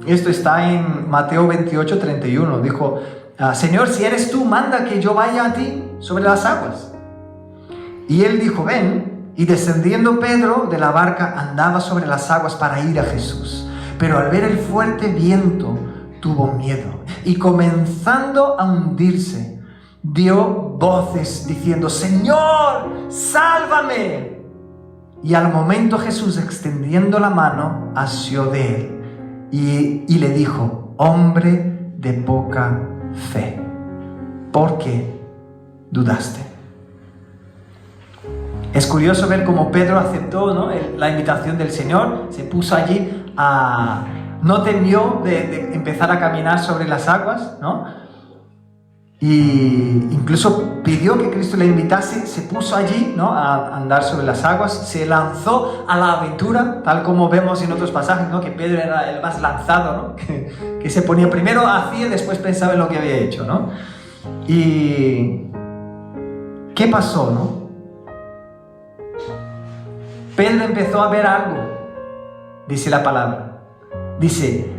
Esto está en Mateo 28, 31. Dijo, Señor, si eres tú, manda que yo vaya a ti sobre las aguas. Y él dijo, ven. Y descendiendo Pedro de la barca andaba sobre las aguas para ir a Jesús. Pero al ver el fuerte viento, tuvo miedo. Y comenzando a hundirse, dio voces diciendo, Señor, sálvame. Y al momento Jesús, extendiendo la mano, asió de él y le dijo, hombre de poca fe, ¿por qué dudaste? Es curioso ver cómo Pedro aceptó, ¿no?, la invitación del Señor, se puso allí, no temió de empezar a caminar sobre las aguas, ¿no? Y incluso pidió que Cristo le invitase, se puso allí, ¿no?, a andar sobre las aguas, se lanzó a la aventura, tal como vemos en otros pasajes, ¿no?, que Pedro era el más lanzado, ¿no?, que se ponía primero, hacía y después pensaba en lo que había hecho, ¿no? Y ¿qué pasó, no? Pedro empezó a ver algo, dice la palabra. Dice,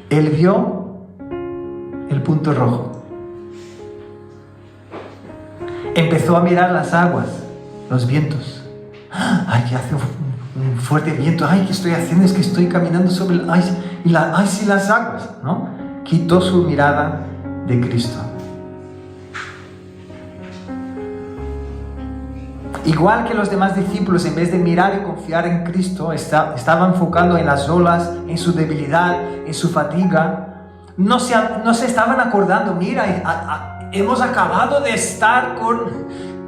él vio el punto rojo. Empezó a mirar las aguas, los vientos. Ay, que hace un fuerte viento. Ay, ¿qué estoy haciendo? Es que estoy caminando sobre sí, las aguas, ¿no? Quitó su mirada de Cristo. Igual que los demás discípulos, en vez de mirar y confiar en Cristo, estaba enfocando en las olas, en su debilidad, en su fatiga. No se estaban acordando, mira, hemos acabado de estar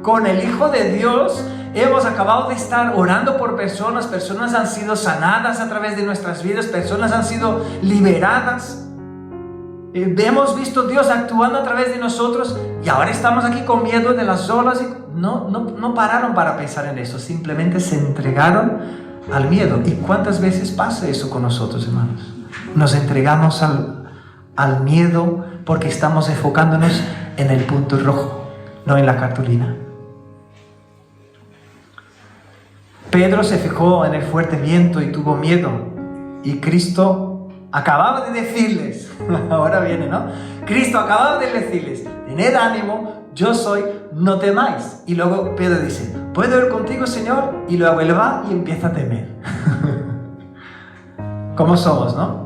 con el Hijo de Dios, hemos acabado de estar orando por personas han sido sanadas a través de nuestras vidas, personas han sido liberadas. Hemos visto a Dios actuando a través de nosotros y ahora estamos aquí con miedo de las olas. No pararon para pensar en eso, simplemente se entregaron al miedo. ¿Y cuántas veces pasa eso con nosotros, hermanos? Nos entregamos al miedo porque estamos enfocándonos en el punto rojo, no en la cartulina. Pedro se fijó en el fuerte viento y tuvo miedo. Y Cristo acababa de decirles, ahora viene, ¿no? Cristo acababa de decirles, tened ánimo, yo soy, no temáis. Y luego Pedro dice, ¿puedo ir contigo, Señor? Y luego él va y empieza a temer. ¿Cómo somos, no?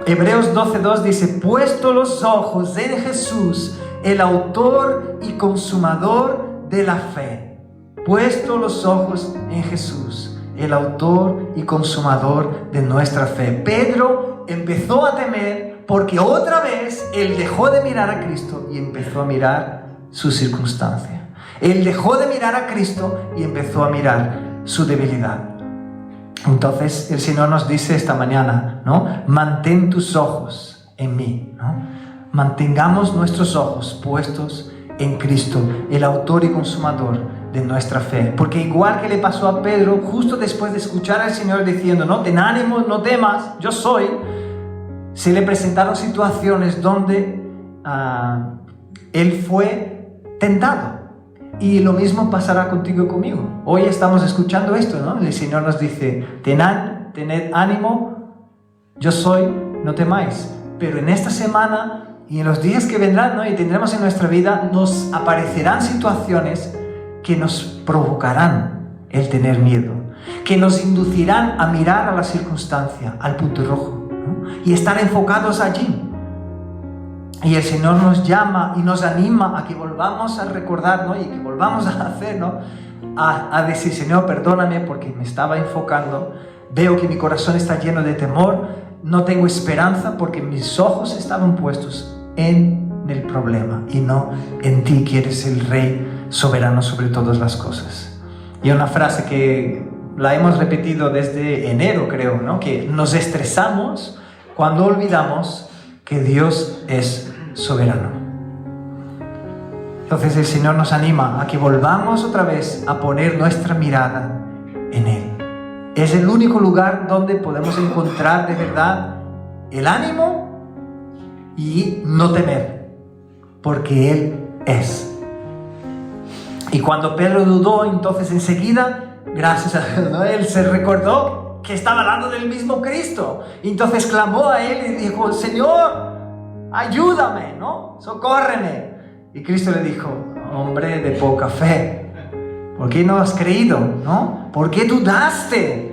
Hebreos 12:2 dice, puesto los ojos en Jesús, el autor y consumador de la fe. Puesto los ojos en Jesús, el autor y consumador de nuestra fe. Pedro empezó a temer porque otra vez él dejó de mirar a Cristo y empezó a mirar su circunstancia. Él dejó de mirar a Cristo y empezó a mirar su debilidad. Entonces el Señor nos dice esta mañana, ¿no? Mantén tus ojos en mí, ¿no? Mantengamos nuestros ojos puestos en Cristo, el autor y consumador de nuestra fe. Porque igual que le pasó a Pedro, justo después de escuchar al Señor diciendo, no, ten ánimo, no temas, yo soy, se le presentaron situaciones donde él fue tentado. Y lo mismo pasará contigo y conmigo. Hoy estamos escuchando esto, ¿no? El Señor nos dice, tened ánimo, yo soy, no temáis. Pero en esta semana y en los días que vendrán, ¿no? Y tendremos en nuestra vida, nos aparecerán situaciones que nos provocarán el tener miedo, que nos inducirán a mirar a la circunstancia, al punto rojo, ¿no? Y estar enfocados allí. Y el Señor nos llama y nos anima a que volvamos a recordar, ¿no? Y que volvamos a hacer, ¿no? A decir, Señor, perdóname porque me estaba enfocando, veo que mi corazón está lleno de temor, no tengo esperanza porque mis ojos estaban puestos en el problema y no en ti, que eres el Rey soberano sobre todas las cosas. Y una frase que la hemos repetido desde enero, creo, ¿no? Que nos estresamos cuando olvidamos que Dios es soberano. Entonces el Señor nos anima a que volvamos otra vez a poner nuestra mirada en Él. Es el único lugar donde podemos encontrar de verdad el ánimo y no temer, porque Él es. Y cuando Pedro dudó, entonces enseguida, gracias a Dios, ¿no? Él se recordó que estaba hablando del mismo Cristo. Y entonces clamó a Él y dijo, Señor, ayúdame, ¿no? Socórreme. Y Cristo le dijo, hombre de poca fe, ¿por qué no has creído, no? ¿Por qué dudaste?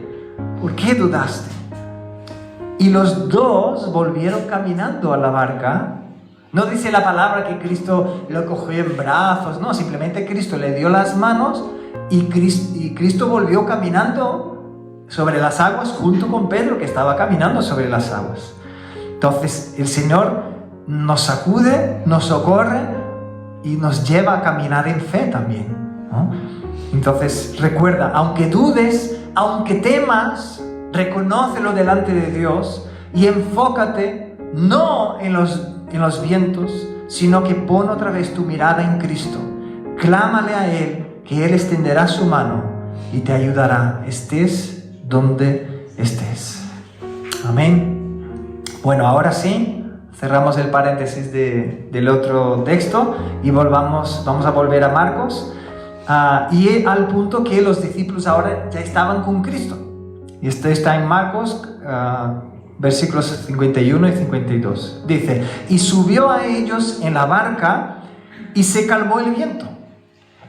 ¿Por qué dudaste? Y los dos volvieron caminando a la barca. No dice la palabra que Cristo lo cogió en brazos, no, simplemente Cristo le dio las manos y Cristo volvió caminando sobre las aguas junto con Pedro, que estaba caminando sobre las aguas. Entonces el Señor nos sacude, nos socorre y nos lleva a caminar en fe también, ¿no? Entonces recuerda, aunque dudes, aunque temas, reconócelo delante de Dios y enfócate no en los vientos, sino que pon otra vez tu mirada en Cristo. Clámale a Él, que Él extenderá su mano y te ayudará, estés donde estés. Amén. Bueno, ahora sí, cerramos el paréntesis del otro texto y vamos a volver a Marcos, y al punto que los discípulos ahora ya estaban con Cristo. Y esto está en Marcos, versículos 51 y 52. Dice, y subió a ellos en la barca y se calmó el viento.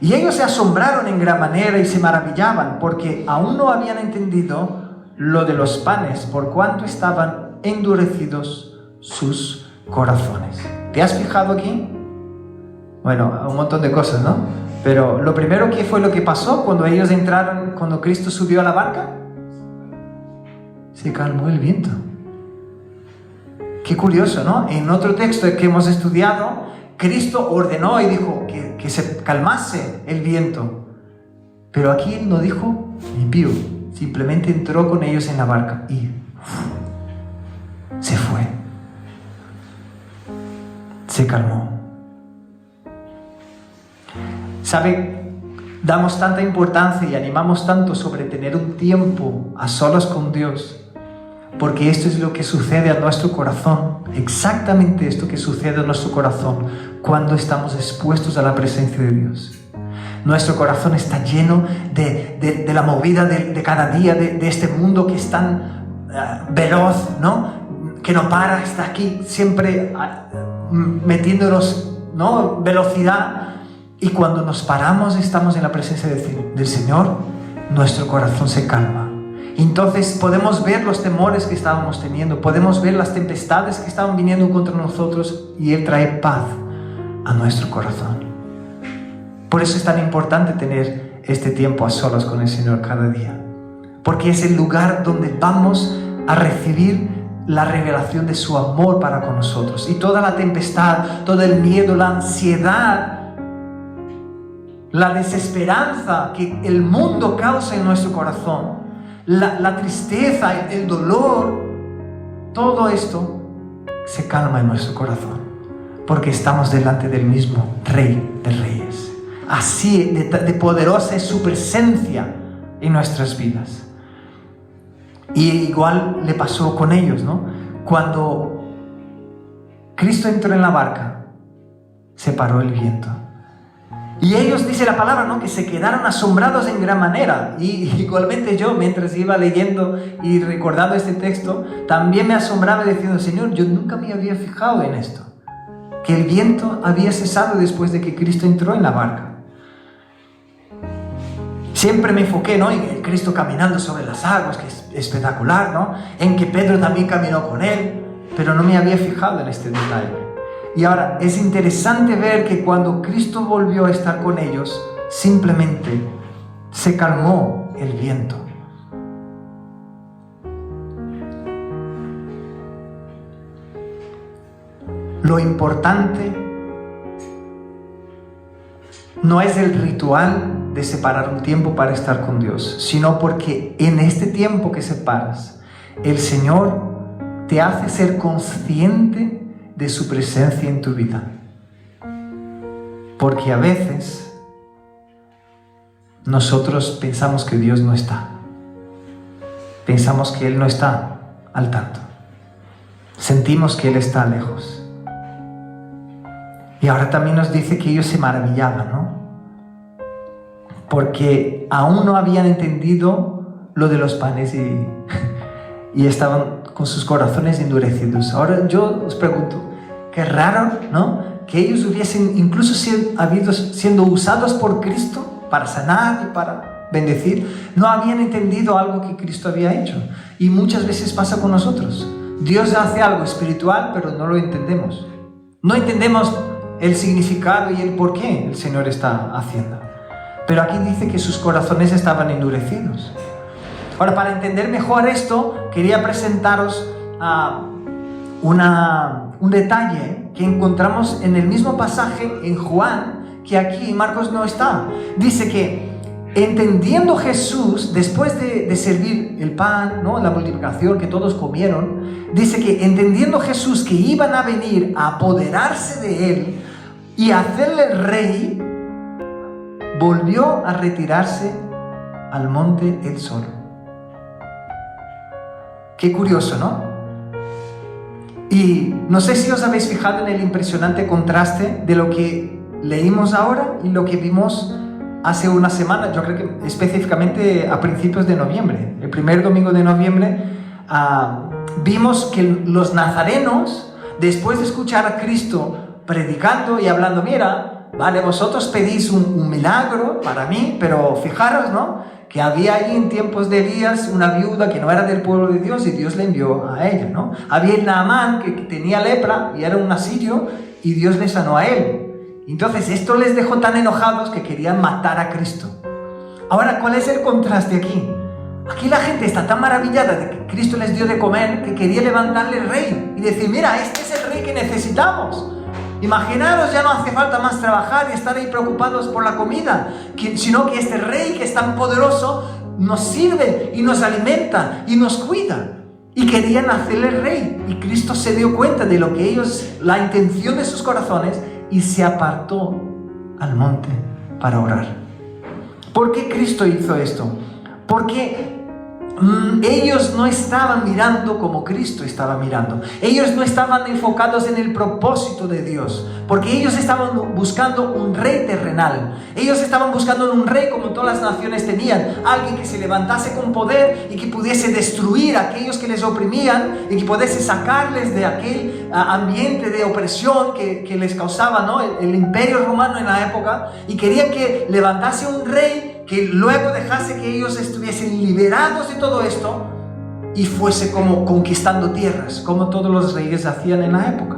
Y ellos se asombraron en gran manera y se maravillaban, porque aún no habían entendido lo de los panes, por cuanto estaban endurecidos sus corazones. ¿Te has fijado aquí? Bueno, un montón de cosas, ¿no? Pero lo primero, ¿qué fue lo que pasó cuando ellos entraron, cuando Cristo subió a la barca? Se calmó el viento. Qué curioso, ¿no? En otro texto que hemos estudiado, Cristo ordenó y dijo que se calmase el viento. Pero aquí Él no dijo ni pío. Simplemente entró con ellos en la barca y se fue. Se calmó. ¿Sabe? Damos tanta importancia y animamos tanto sobre tener un tiempo a solas con Dios, porque esto es lo que sucede a nuestro corazón, exactamente esto que sucede a nuestro corazón cuando estamos expuestos a la presencia de Dios. Nuestro corazón está lleno de la movida de cada día, de este mundo que es tan veloz, ¿no? Que no para, está aquí siempre metiéndonos, ¿no? Velocidad. Y cuando nos paramos, estamos en la presencia del Señor, nuestro corazón se calma. Entonces podemos ver los temores que estábamos teniendo, podemos ver las tempestades que estaban viniendo contra nosotros, y Él trae paz a nuestro corazón. Por eso es tan importante tener este tiempo a solas con el Señor cada día, porque es el lugar donde vamos a recibir la revelación de su amor para con nosotros. Y toda la tempestad, todo el miedo, la ansiedad, la desesperanza que el mundo causa en nuestro corazón, la tristeza, el dolor, todo esto se calma en nuestro corazón, porque estamos delante del mismo Rey de Reyes. Así de poderosa es su presencia en nuestras vidas. Y igual le pasó con ellos, ¿no? Cuando Cristo entró en la barca, se paró el viento. Y ellos, dice la palabra, ¿no?, que se quedaron asombrados en gran manera. Y igualmente yo, mientras iba leyendo y recordando este texto, también me asombraba diciendo: Señor, yo nunca me había fijado en esto, que el viento había cesado después de que Cristo entró en la barca. Siempre me enfoqué, ¿no?, en Cristo caminando sobre las aguas, que es espectacular, ¿no?, en que Pedro también caminó con Él, pero no me había fijado en este detalle. Y ahora es interesante ver que cuando Cristo volvió a estar con ellos, simplemente se calmó el viento. Lo importante no es el ritual de separar un tiempo para estar con Dios, sino porque en este tiempo que separas, el Señor te hace ser consciente de su presencia en tu vida. Porque a veces nosotros pensamos que Dios no está. Pensamos que Él no está al tanto. Sentimos que Él está lejos. Y ahora también nos dice que ellos se maravillaban, ¿no? Porque aún no habían entendido lo de los panes y estaban con sus corazones endurecidos. Ahora yo os pregunto, qué raro, ¿no?, que ellos hubiesen incluso siendo usados por Cristo para sanar y para bendecir, no habían entendido algo que Cristo había hecho. Y muchas veces pasa con nosotros. Dios hace algo espiritual, pero no lo entendemos. No entendemos el significado y el por qué el Señor está haciendo. Pero aquí dice que sus corazones estaban endurecidos. Ahora, para entender mejor esto, quería presentaros un detalle que encontramos en el mismo pasaje en Juan, que aquí Marcos no está. Dice que entendiendo Jesús, después de servir el pan, ¿no?, la multiplicación que todos comieron, dice que entendiendo Jesús que iban a venir a apoderarse de Él y hacerle rey, volvió a retirarse al monte Él solo. Qué curioso, ¿no? Y no sé si os habéis fijado en el impresionante contraste de lo que leímos ahora y lo que vimos hace una semana, yo creo que específicamente a principios de noviembre. El primer domingo de noviembre vimos que los nazarenos, después de escuchar a Cristo predicando y hablando: mira, vale, vosotros pedís un milagro para mí, pero fijaros, ¿no?, que había ahí en tiempos de Elías una viuda que no era del pueblo de Dios y Dios le envió a ella, ¿no? Había el Naamán que tenía lepra y era un asirio y Dios le sanó a él. Entonces esto les dejó tan enojados que querían matar a Cristo. Ahora, ¿cuál es el contraste aquí? Aquí la gente está tan maravillada de que Cristo les dio de comer que quería levantarle el rey y decir: mira, este es el rey que necesitamos. Imaginaros, ya no hace falta más trabajar y estar ahí preocupados por la comida, sino que este rey que es tan poderoso nos sirve y nos alimenta y nos cuida. Y querían hacerle rey, y Cristo se dio cuenta de lo que ellos, la intención de sus corazones, y se apartó al monte para orar. ¿Por qué Cristo hizo esto? Porque ellos no estaban mirando como Cristo estaba mirando. Ellos no estaban enfocados en el propósito de Dios, porque ellos estaban buscando un rey terrenal. Ellos estaban buscando un rey como todas las naciones tenían, alguien que se levantase con poder y que pudiese destruir a aquellos que les oprimían y que pudiese sacarles de aquel ambiente de opresión que les causaba, ¿no? el imperio romano en la época, y querían que levantase un rey que luego dejase que ellos estuviesen liberados de todo esto y fuese como conquistando tierras, como todos los reyes hacían en la época.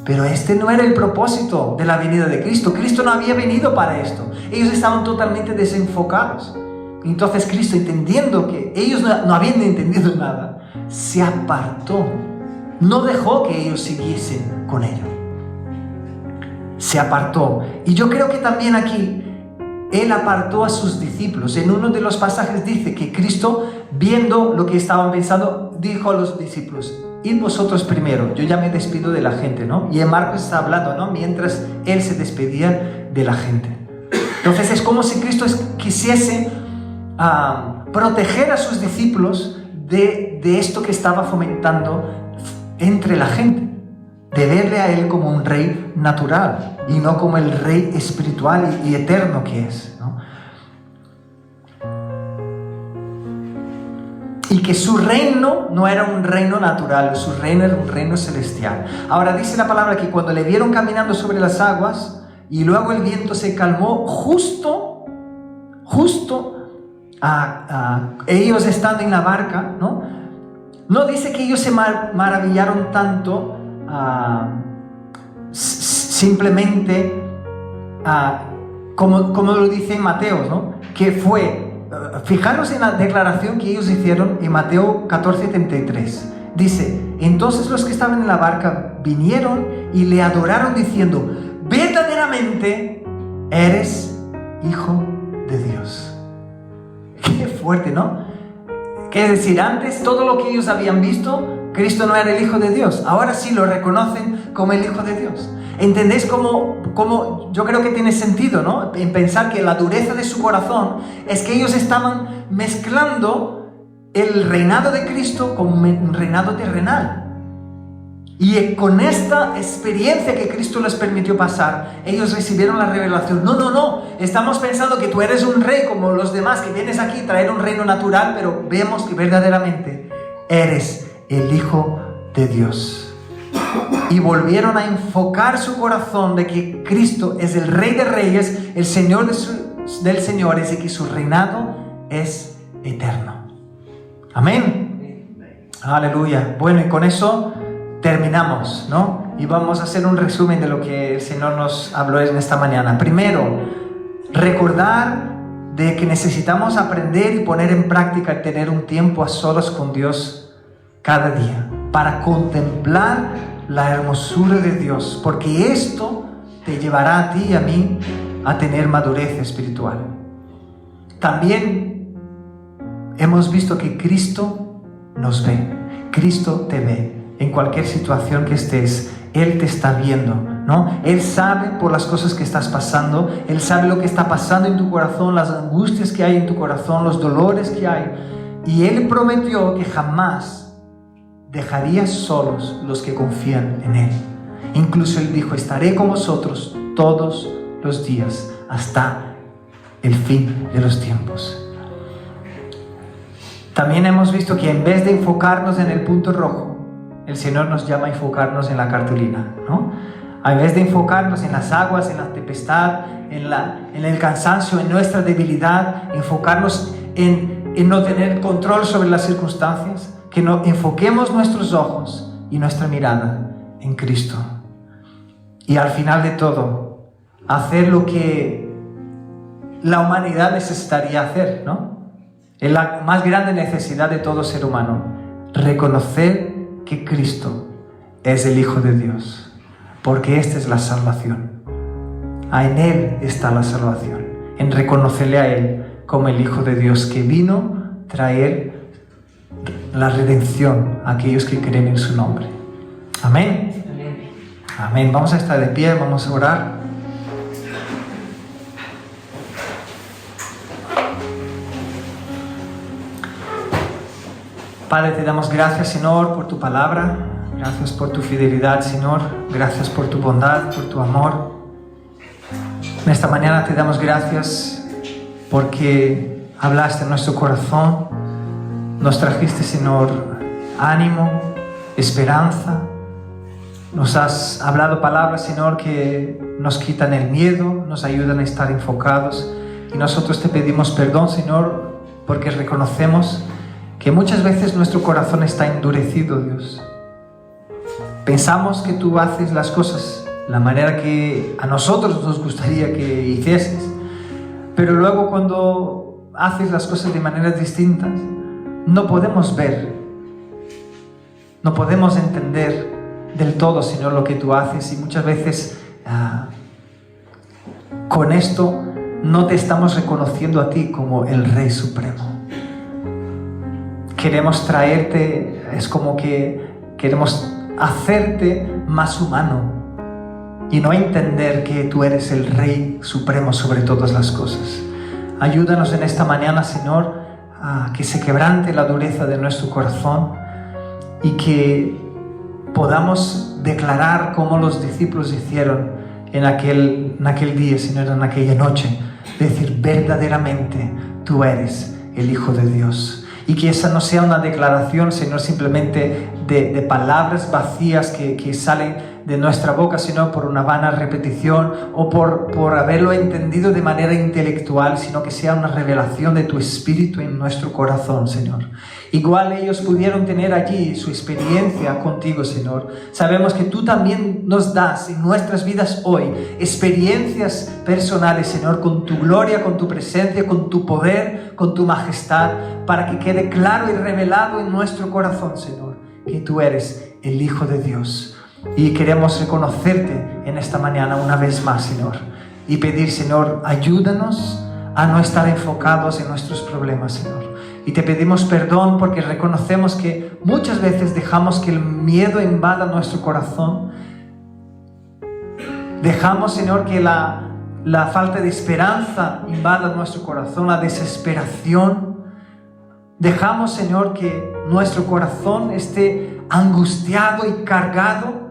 Pero este no era el propósito de la venida de Cristo. Cristo no había venido para esto. Ellos estaban totalmente desenfocados. Entonces Cristo, entendiendo que ellos no habían entendido nada, se apartó. No dejó que ellos siguiesen con ello. Se apartó. Y yo creo que también aquí Él apartó a sus discípulos. En uno de los pasajes dice que Cristo, viendo lo que estaban pensando, dijo a los discípulos: id vosotros primero, yo ya me despido de la gente, ¿no? Y en Marcos está hablando, ¿no? Mientras Él se despedía de la gente. Entonces es como si Cristo quisiese proteger a sus discípulos de esto que estaba fomentando entre la gente, de verle a Él como un rey natural y no como el rey espiritual y eterno que es, ¿no? Y que su reino no era un reino natural, su reino era un reino celestial. Ahora dice la palabra que cuando le vieron caminando sobre las aguas y luego el viento se calmó, justo ellos estando en la barca, no dice que ellos se maravillaron tanto simplemente como lo dice en Mateo, ¿no? Que fue, fijaros en la declaración que ellos hicieron en Mateo 14:33. Dice: entonces los que estaban en la barca vinieron y le adoraron diciendo: verdaderamente eres Hijo de Dios. Qué fuerte, ¿no? Que es decir, antes todo lo que ellos habían visto, Cristo no era el Hijo de Dios. Ahora sí lo reconocen como el Hijo de Dios. ¿Entendéis cómo yo creo que tiene sentido, ¿no? En pensar que la dureza de su corazón es que ellos estaban mezclando el reinado de Cristo con un reinado terrenal. Y con esta experiencia que Cristo les permitió pasar, ellos recibieron la revelación: no, estamos pensando que tú eres un rey como los demás, que vienes aquí a traer un reino natural, pero vemos que verdaderamente eres el Hijo de Dios. Y volvieron a enfocar su corazón de que Cristo es el Rey de Reyes, el Señor del Señores, y que su reinado es eterno. Amén. Aleluya. Bueno, y con eso terminamos, ¿no? Y vamos a hacer un resumen de lo que el Señor nos habló en esta mañana. Primero, recordar de que necesitamos aprender y poner en práctica tener un tiempo a solas con Dios cada día, para contemplar la hermosura de Dios, porque esto te llevará a ti y a mí a tener madurez espiritual. También hemos visto que Cristo nos ve, Cristo te ve en cualquier situación que estés. Él te está viendo, ¿no? Él sabe por las cosas que estás pasando, Él sabe lo que está pasando en tu corazón, las angustias que hay en tu corazón, los dolores que hay, y Él prometió que jamás dejaría solos los que confían en Él. Incluso Él dijo: estaré con vosotros todos los días hasta el fin de los tiempos. También hemos visto que en vez de enfocarnos en el punto rojo, el Señor nos llama a enfocarnos en la cartulina, ¿no? En vez de enfocarnos en las aguas, en la tempestad, en el cansancio, en nuestra debilidad, enfocarnos en no tener control sobre las circunstancias, que no enfoquemos nuestros ojos y nuestra mirada en Cristo. Y al final de todo, hacer lo que la humanidad necesitaría hacer, ¿no? Es la más grande necesidad de todo ser humano: reconocer que Cristo es el Hijo de Dios, porque esta es la salvación. En Él está la salvación, en reconocerle a Él como el Hijo de Dios que vino a traer la redención a aquellos que creen en su nombre. Amén. Amén. Vamos a estar de pie, vamos a orar. Padre, te damos gracias, Señor, por tu palabra. Gracias por tu fidelidad, Señor. Gracias por tu bondad, por tu amor. En esta mañana te damos gracias porque hablaste en nuestro corazón. Nos trajiste, Señor, ánimo, esperanza. Nos has hablado palabras, Señor, que nos quitan el miedo, nos ayudan a estar enfocados. Y nosotros te pedimos perdón, Señor, porque reconocemos que muchas veces nuestro corazón está endurecido, Dios. Pensamos que tú haces las cosas de la manera que a nosotros nos gustaría que hicieses, pero luego cuando haces las cosas de maneras distintas, no podemos ver, no podemos entender del todo, Señor, lo que tú haces, y muchas veces con esto no te estamos reconociendo a ti como el Rey Supremo. Queremos traerte, es como que queremos hacerte más humano y no entender que tú eres el Rey Supremo sobre todas las cosas. Ayúdanos en esta mañana, Señor, a que se quebrante la dureza de nuestro corazón y que podamos declarar como los discípulos hicieron en aquel día, Señor, en aquella noche, decir verdaderamente tú eres el Hijo de Dios. Y que esa no sea una declaración, Señor, simplemente de palabras vacías que salen de nuestra boca, sino por una vana repetición o por haberlo entendido de manera intelectual, sino que sea una revelación de tu Espíritu en nuestro corazón, Señor. Igual ellos pudieron tener allí su experiencia contigo, Señor. Sabemos que tú también nos das en nuestras vidas hoy experiencias personales, Señor, con tu gloria, con tu presencia, con tu poder, con tu majestad, para que quede claro y revelado en nuestro corazón, Señor, que tú eres el Hijo de Dios. Y queremos reconocerte en esta mañana una vez más, Señor, y pedir, Señor, ayúdanos a no estar enfocados en nuestros problemas, Señor. Y te pedimos perdón porque reconocemos que muchas veces dejamos que el miedo invada nuestro corazón. Dejamos, Señor, que la falta de esperanza invada nuestro corazón, la desesperación. Dejamos, Señor, que nuestro corazón esté angustiado y cargado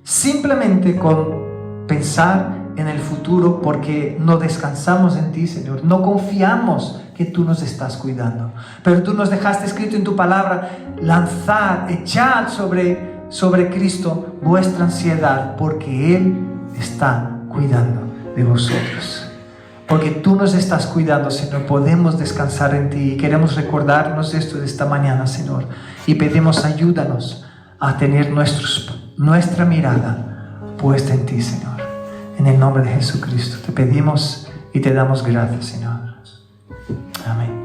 simplemente con pensar en el futuro, porque no descansamos en ti, Señor. No confiamos que tú nos estás cuidando. Pero tú nos dejaste escrito en tu palabra: lanzad, echad sobre Cristo vuestra ansiedad, porque Él está cuidando de vosotros. Porque tú nos estás cuidando, Señor, podemos descansar en ti. Y queremos recordarnos esto de esta mañana, Señor. Y pedimos, ayúdanos a tener nuestra mirada puesta en ti, Señor. En el nombre de Jesucristo te pedimos y te damos gracias, Señor. Amén.